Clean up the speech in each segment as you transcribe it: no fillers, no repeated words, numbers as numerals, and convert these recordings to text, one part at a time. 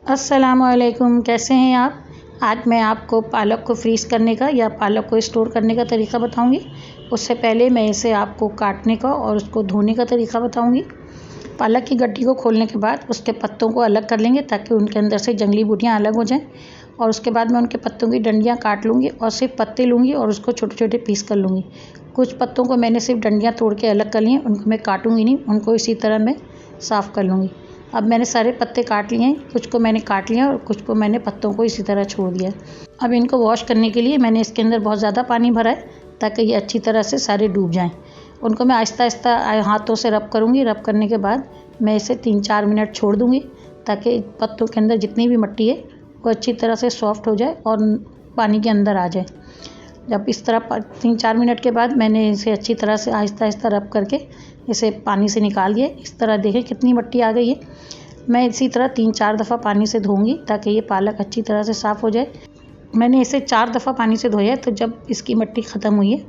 अस्सलामुअलैकुम, कैसे हैं आप। आज मैं आपको पालक को फ्रीज़ करने का या पालक को स्टोर करने का तरीका बताऊंगी। उससे पहले मैं इसे आपको काटने का और उसको धोने का तरीका बताऊंगी। पालक की गट्टी को खोलने के बाद उसके पत्तों को अलग कर लेंगे ताकि उनके अंदर से जंगली बूटियाँ अलग हो जाएं। और उसके बाद मैं उनके पत्तों की डंडियाँ काट लूँगी और सिर्फ पत्ते लूँगी और उसको छोटे छोटे पीस कर लूँगी। कुछ पत्तों को मैंने सिर्फ डंडियाँ तोड़ के अलग कर ली हैं, उनको मैं काटूँगी नहीं, उनको इसी तरह मैं साफ़ कर लूँगी। अब मैंने सारे पत्ते काट लिए हैं, कुछ को मैंने काट लिया और कुछ को मैंने पत्तों को इसी तरह छोड़ दिया। अब इनको वॉश करने के लिए मैंने इसके अंदर बहुत ज़्यादा पानी भरा है ताकि ये अच्छी तरह से सारे डूब जाएं। उनको मैं आहिस्ता आहिस्ता हाथों से रब करूँगी। रब करने के बाद मैं इसे 3-4 मिनट छोड़ दूँगी ताकि पत्तों के अंदर जितनी भी मिट्टी है वो अच्छी तरह से सॉफ्ट हो जाए और पानी के अंदर आ जाए। जब इस तरह 3-4 मिनट के बाद मैंने इसे अच्छी तरह से आहिस्ता आहिस्ता रब करके इसे पानी से निकाल दिया। इस तरह देखें कितनी मिट्टी आ गई है। मैं इसी तरह 3-4 दफ़ा पानी से धोऊंगी ताकि ये पालक अच्छी तरह से साफ़ हो जाए। मैंने इसे 4 दफ़ा पानी से धोया है, तो जब इसकी मिट्टी ख़त्म हुई है,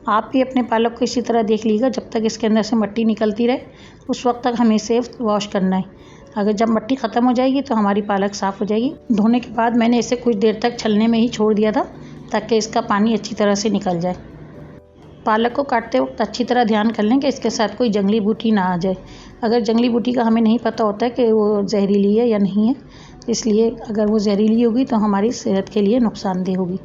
आप भी अपने पालक को इसी तरह देख लीजिएगा। जब तक इसके अंदर से मिट्टी निकलती रहे उस वक्त तक हमें इसे वॉश करना है। अगर जब मिट्टी ख़त्म हो जाएगी तो हमारी पालक साफ़ हो जाएगी। धोने के बाद मैंने इसे कुछ देर तक छलने में ही छोड़ दिया था ताकि इसका पानी अच्छी तरह से निकल जाए। पालक को काटते वक्त अच्छी तरह ध्यान कर लें कि इसके साथ कोई जंगली बूटी ना आ जाए। अगर जंगली बूटी का हमें नहीं पता होता है कि वो जहरीली है या नहीं है, इसलिए अगर वो जहरीली होगी तो हमारी सेहत के लिए नुकसानदेह होगी।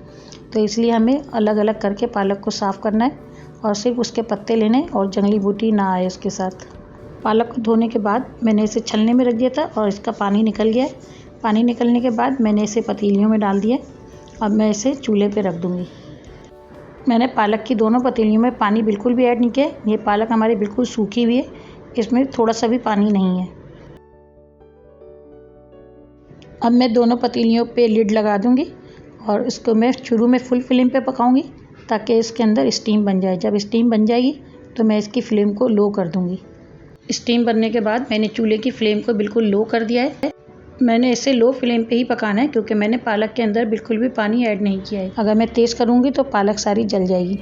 तो इसलिए हमें अलग अलग करके पालक को साफ़ करना है और सिर्फ उसके पत्ते लेने और जंगली बूटी ना आए उसके साथ। पालक को धोने के बाद मैंने इसे छलने में रख दिया था और इसका पानी निकल गया है। पानी निकलने के बाद मैंने इसे पतीलियों में डाल दिया। अब मैं इसे चूल्हे पर रख दूँगी। मैंने पालक की दोनों पतीलियों में पानी बिल्कुल भी ऐड नहीं किया। ये पालक हमारी बिल्कुल सूखी हुई है, इसमें थोड़ा सा भी पानी नहीं है। अब मैं दोनों पतीलियों पे लिड लगा दूंगी और इसको मैं शुरू में फुल फ्लेम पे पकाऊंगी ताकि इसके अंदर स्टीम बन जाए। जब स्टीम बन जाएगी तो मैं इसकी फ्लेम को लो कर दूंगी। स्टीम बनने के बाद मैंने चूल्हे की फ्लेम को बिल्कुल लो कर दिया है। मैंने इसे लो फ्लेम पे ही पकाना है क्योंकि मैंने पालक के अंदर बिल्कुल भी पानी ऐड नहीं किया है। अगर मैं तेज़ करूँगी तो पालक सारी जल जाएगी।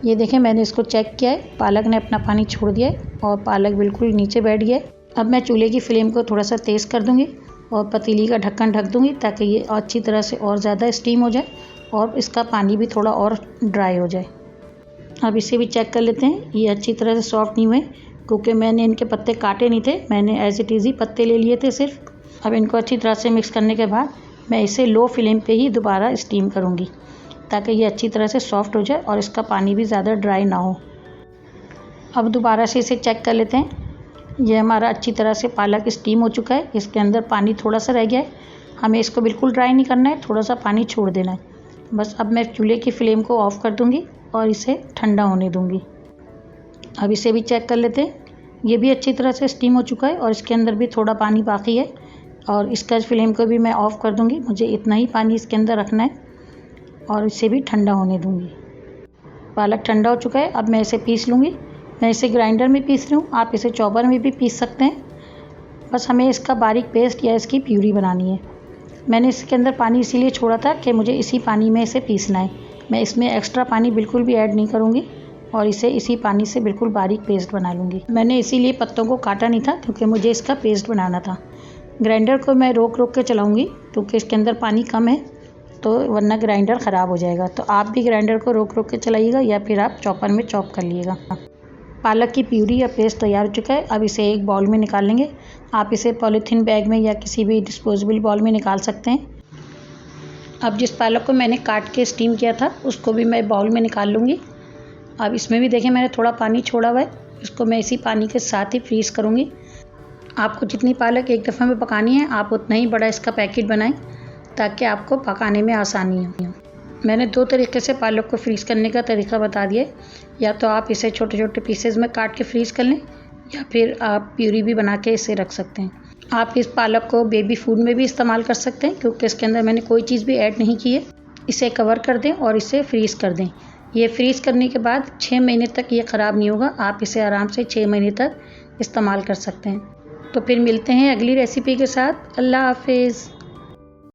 ये देखें, मैंने इसको चेक किया है, पालक ने अपना पानी छोड़ दिया है और पालक बिल्कुल नीचे बैठ गया है। अब मैं चूल्हे की फ्लेम को थोड़ा सा तेज़ कर दूँगी और पतीली का ढक्कन ढक दूँगी ताकि ये अच्छी तरह से और ज़्यादा स्टीम हो जाए और इसका पानी भी थोड़ा और ड्राई हो जाए। अब इसे भी चेक कर लेते हैं। ये अच्छी तरह से सॉफ्ट नहीं हुए क्योंकि मैंने इनके पत्ते काटे नहीं थे, मैंने एज इट इज़ ही पत्ते ले लिए थे सिर्फ। अब इनको अच्छी तरह से मिक्स करने के बाद मैं इसे लो फ्लेम पे ही दोबारा स्टीम करूँगी ताकि ये अच्छी तरह से सॉफ्ट हो जाए और इसका पानी भी ज़्यादा ड्राई ना हो। अब दोबारा से इसे चेक कर लेते हैं। ये हमारा अच्छी तरह से पालक स्टीम हो चुका है। इसके अंदर पानी थोड़ा सा रह गया है। हमें इसको बिल्कुल ड्राई नहीं करना है, थोड़ा सा पानी छोड़ देना है बस। अब मैं चूल्हे की फ्लेम को ऑफ़ कर दूँगी और इसे ठंडा होने दूँगी। अब इसे भी चेक कर लेते हैं। ये भी अच्छी तरह से स्टीम हो चुका है और इसके अंदर भी थोड़ा पानी बाकी है और इसका फ्लेम को भी मैं ऑफ़ कर दूँगी। मुझे इतना ही पानी इसके अंदर रखना है और इसे भी ठंडा होने दूँगी। पालक ठंडा हो चुका है। अब मैं इसे पीस लूँगी। मैं इसे ग्राइंडर में पीस रही हूँ, आप इसे चॉपर में भी पीस सकते हैं। बस हमें इसका बारीक पेस्ट या इसकी प्यूरी बनानी है। मैंने इसके अंदर पानी इसीलिए छोड़ा था कि मुझे इसी पानी में इसे पीसना है। मैं इसमें एक्स्ट्रा पानी बिल्कुल भी ऐड नहीं करूँगी और इसे इसी पानी से बिल्कुल बारीक पेस्ट बना लूँगी। मैंने इसीलिए पत्तों को काटा नहीं था क्योंकि मुझे इसका पेस्ट बनाना था। ग्राइंडर को मैं रोक रोक के चलाऊँगी क्योंकि इसके अंदर पानी कम है, तो वरना ग्राइंडर ख़राब हो जाएगा। तो आप भी ग्राइंडर को रोक रोक के चलाइएगा या फिर आप चॉपर में चॉप कर लीजिएगा। पालक की प्यूरी या पेस्ट तैयार हो चुका है। अब इसे एक बाउल में निकाल लेंगे। आप इसे पॉलीथीन बैग में या किसी भी डिस्पोजेबल बाउल में निकाल सकते हैं। अब जिस पालक को मैंने काट के स्टीम किया था उसको भी मैं बाउल में निकाल लूँगी। अब इसमें भी देखें मैंने थोड़ा पानी छोड़ा हुआ है, इसको मैं इसी पानी के साथ ही फ्रीज़ करूँगी। आपको जितनी पालक एक दफ़ा में पकानी है आप उतना ही बड़ा इसका पैकेट बनाएं ताकि आपको पकाने में आसानी हो। मैंने 2 तरीके से पालक को फ्रीज़ करने का तरीका बता दिया। या तो आप इसे छोटे छोटे पीसेज में काट के फ्रीज़ कर लें या फिर आप प्यूरी भी बना के इसे रख सकते हैं। आप इस पालक को बेबी फूड में भी इस्तेमाल कर सकते हैं क्योंकि इसके अंदर मैंने कोई चीज़ भी ऐड नहीं की है। इसे कवर कर दें और इसे फ्रीज़ कर दें। ये फ्रीज़ करने के बाद 6 महीने तक ये ख़राब नहीं होगा। आप इसे आराम से 6 महीने तक इस्तेमाल कर सकते हैं। तो फिर मिलते हैं अगली रेसिपी के साथ। अल्लाह हाफिज़।